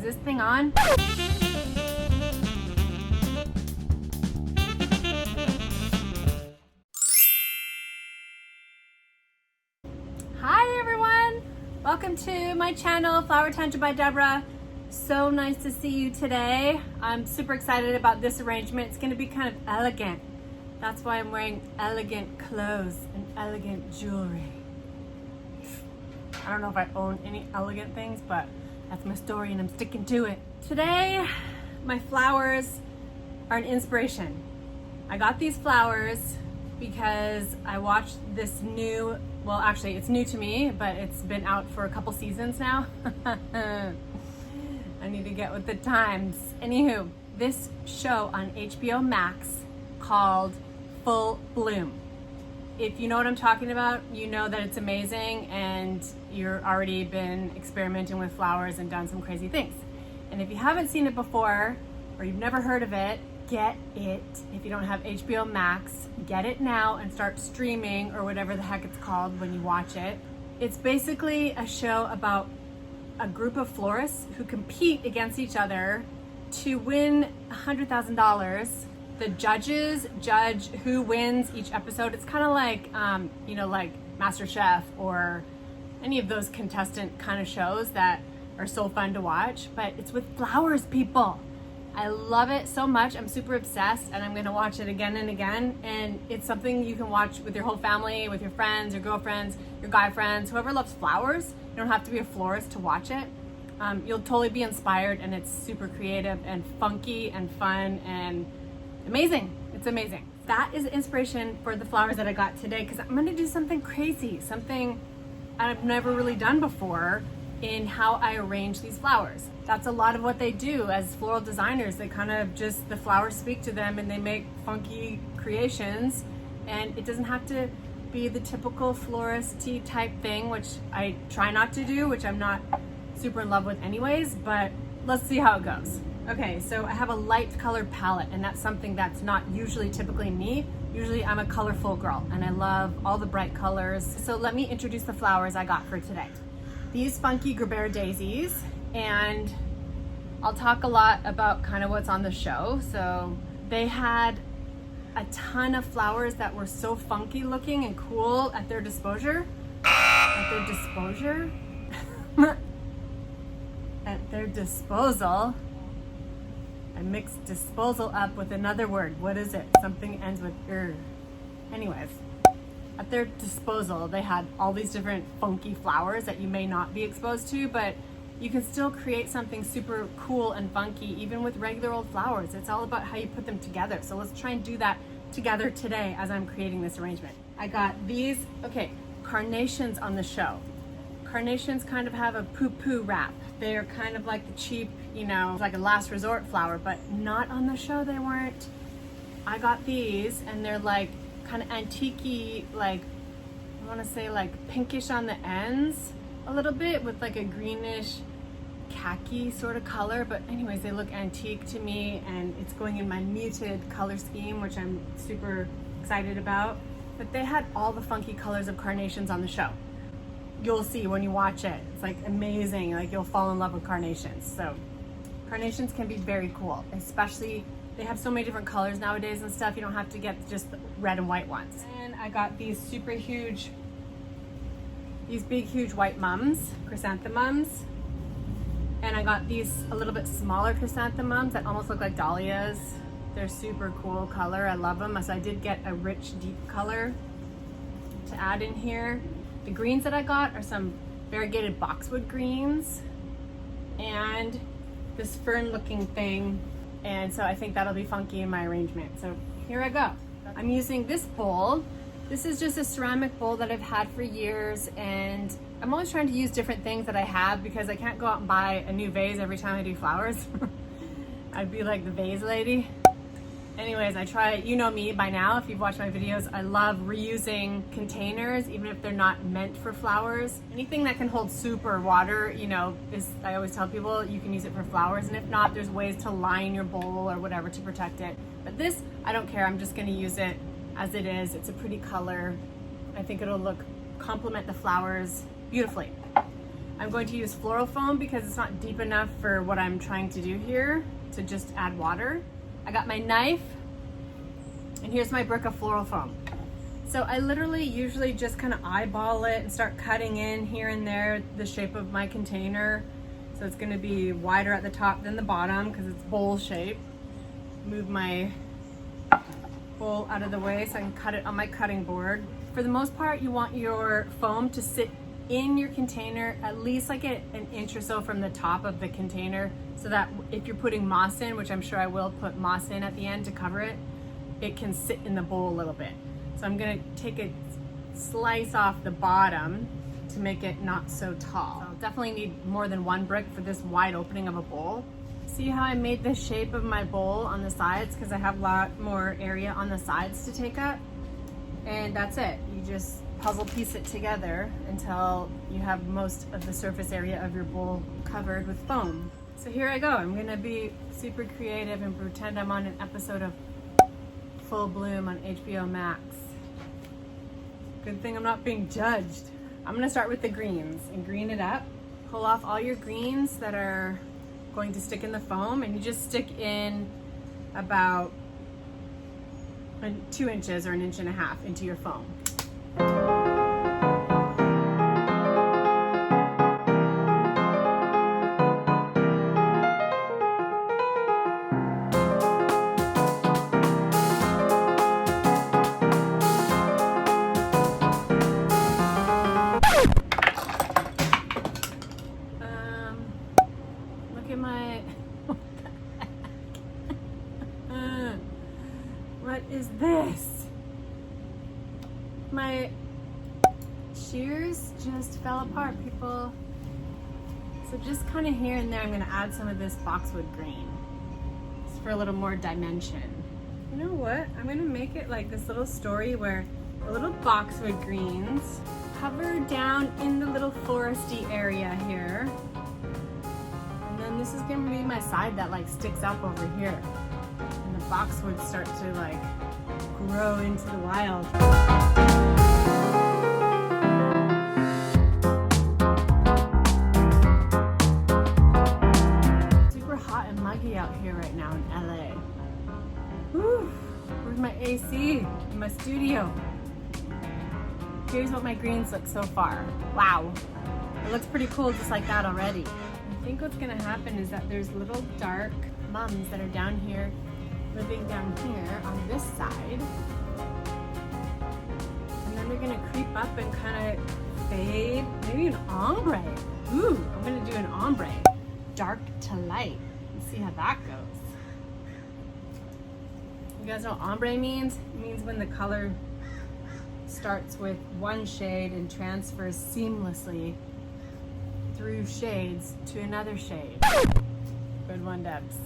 this thing on? Hi everyone! Welcome to my channel, Flower Tangent by Debora. So nice to see you today. I'm super excited about this arrangement. It's going to be kind of elegant. That's why I'm wearing elegant clothes and elegant jewelry. I don't know if I own any elegant things, but that's my story and I'm sticking to it. Today, my flowers are an inspiration. I got these flowers because I watched this new, well actually it's new to me, but it's been out for a couple seasons now. I need to get with the times. Anywho, this show on HBOMax called Full Bloom. If you know what I'm talking about, you know that it's amazing and you're already been experimenting with flowers and done some crazy things. And if you haven't seen it before or you've never heard of it, get it. If you don't have HBO Max, get it now and start streaming or whatever the heck it's called when you watch it. It's basically a show about a group of florists who compete against each other to win $100,000. The judges judge who wins each episode. It's kind of like, you know, like MasterChef or any of those contestant kind of shows that are so fun to watch, but it's with flowers, people. I love it so much. I'm super obsessed and I'm gonna watch it again and again. And it's something you can watch with your whole family, with your friends, your girlfriends, your guy friends, whoever loves flowers. You don't have to be a florist to watch it. You'll totally be inspired and it's super creative and funky and fun and amazing. It's amazing. That is the inspiration for the flowers that I got today because I'm gonna do something crazy, something I've never really done before in how I arrange these flowers. That's a lot of what they do as floral designers. They kind of just, the flowers speak to them and they make funky creations, and it doesn't have to be the typical floristy type thing, which I try not to do, which I'm not super in love with anyways, but let's see how it goes. Okay, so I have a light colored palette, and that's something that's not usually typically me. Usually I'm a colorful girl and I love all the bright colors. So let me introduce the flowers I got for today. These funky GERBERA daisies, and I'll talk a lot about kind of what's on the show. So they had a ton of flowers that were so funky looking and cool at their disposal. At their disposal. I mixed disposal up with another word. What is it? Something ends with er. Anyways, at their disposal, they had all these different funky flowers that you may not be exposed to, but you can still create something super cool and funky even with regular old flowers. It's all about how you put them together. So let's try and do that together today as I'm creating this arrangement. I got these, okay, carnations on the show. Carnations kind of have a poo-poo wrap. They're kind of like the cheap, you know, like a last resort flower, but not on the show, they weren't. I got these and they're like kind of antique-y, like, I want to say like pinkish on the ends a little bit with like a greenish khaki sort of color, but anyways, they look antique to me and it's going in my muted color scheme, which I'm super excited about. But they had all the funky colors of carnations on the show. You'll see when you watch it. It's like amazing, like you'll fall in love with carnations. So carnations can be very cool, especially they have so many different colors nowadays and stuff. You don't have to get just the red and white ones. And I got these super huge, these big huge white mums, chrysanthemums. And I got these a little bit smaller chrysanthemums that almost look like dahlias. They're super cool color, I love them. So I did get a rich deep color to add in here. The greens that I got are some variegated boxwood greens and this fern looking thing. And so I think that'll be funky in my arrangement. So here I go. I'm using this bowl. This is just a ceramic bowl that I've had for years, and I'm always trying to use different things that I have because I can't go out and buy a new vase every time I do flowers. I'd be like the vase lady. Anyways, I try, you know me by now, if you've watched my videos, I love reusing containers, even if they're not meant for flowers. Anything that can hold soup or water, you know, I always tell people you can use it for flowers, and if not, there's ways to line your bowl or whatever to protect it. But this, I don't care, I'm just gonna use it as it is. It's a pretty color. I think it'll complement the flowers beautifully. I'm going to use floral foam because it's not deep enough for what I'm trying to do here to just add water. I got my knife, and here's my brick of floral foam. So I literally usually just kind of eyeball it and start cutting in here and there the shape of my container. So it's going to be wider at the top than the bottom because it's bowl shape. Move my bowl out of the way so I can cut it on my cutting board. For the most part, you want your foam to sit in your container at least like an inch or so from the top of the container, so that if you're putting moss in, which I'm sure I will put moss in at the end to cover it, it can sit in the bowl a little bit. So I'm gonna take a slice off the bottom to make it not so tall. So I'll definitely need more than one brick for this wide opening of a bowl. See how I made the shape of my bowl on the sides because I have a lot more area on the sides to take up. And that's it. You just puzzle piece it together until you have most of the surface area of your bowl covered with foam. So here I go. I'm gonna be super creative and pretend I'm on an episode of Full Bloom on HBOMax. Good thing I'm not being judged. I'm gonna start with the greens and green it up. Pull off all your greens that are going to stick in the foam, and you just stick in about 2 inches or 1.5 inches into your foam. Look at my what is this? My shears just fell apart, people. So just kind of here and there, I'm gonna add some of this boxwood green just for a little more dimension. You know what? I'm gonna make it like this little story where the little boxwood greens cover down in the little foresty area here. And then this is gonna be my side that like sticks up over here. And the boxwood start to like grow into the wild. Super hot and muggy out here right now in LA. Whew. Where's my AC in my studio? Here's what my greens look so far. Wow, it looks pretty cool just like that already. I think what's gonna happen is that there's little dark mums that are down here, living down here on this side. And then they're gonna creep up and kind of fade. Maybe an ombre. Ooh, I'm gonna do an ombre. Dark to light. Let's see how that goes. You guys know what ombre means? It means when the color starts with one shade and transfers seamlessly through shades to another shade. Good one, Debs.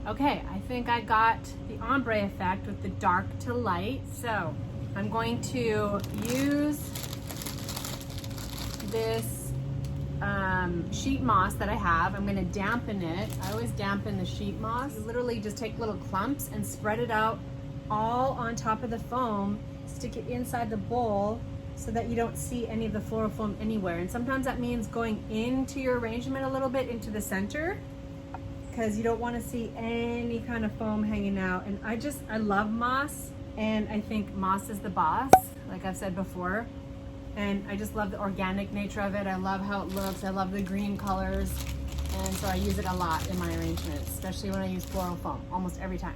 Okay, I think I got the ombre effect with the dark to light. So I'm going to use this sheet moss that I have. I'm going to dampen it. I always dampen the sheet moss. You literally just take little clumps and spread it out all on top of the foam. Stick it inside the bowl so that you don't see any of the floral foam anywhere. And sometimes that means going into your arrangement a little bit into the center, because you don't want to see any kind of foam hanging out. And I love moss, and I think moss is the boss, like I've said before. And I just love the organic nature of it. I love how it looks. I love the green colors. And so I use it a lot in my arrangements, especially when I use floral foam, almost every time.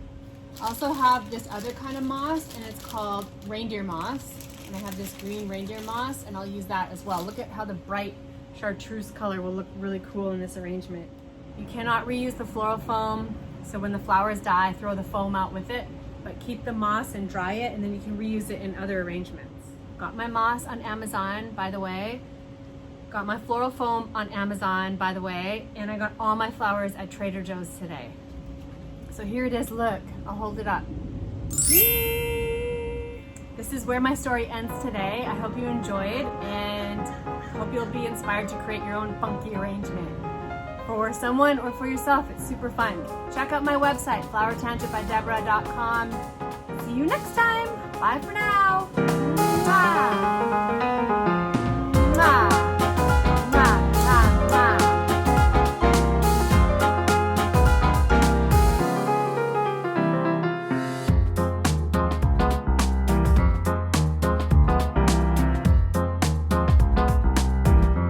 I also have this other kind of moss, and it's called reindeer moss. And I have this green reindeer moss, and I'll use that as well. Look at how the bright chartreuse color will look really cool in this arrangement. You cannot reuse the floral foam, so when the flowers die, throw the foam out with it, but keep the moss and dry it, and then you can reuse it in other arrangements. Got my moss on Amazon, by the way. Got my floral foam on Amazon, by the way, and I got all my flowers at Trader Joe's today. So here it is, look, I'll hold it up. This is where my story ends today. I hope you enjoyed, and hope you'll be inspired to create your own funky arrangement. For someone or for yourself, it's super fun. Check out my website, flowertangentbydebora.com. See you next time. Bye for now. Bye.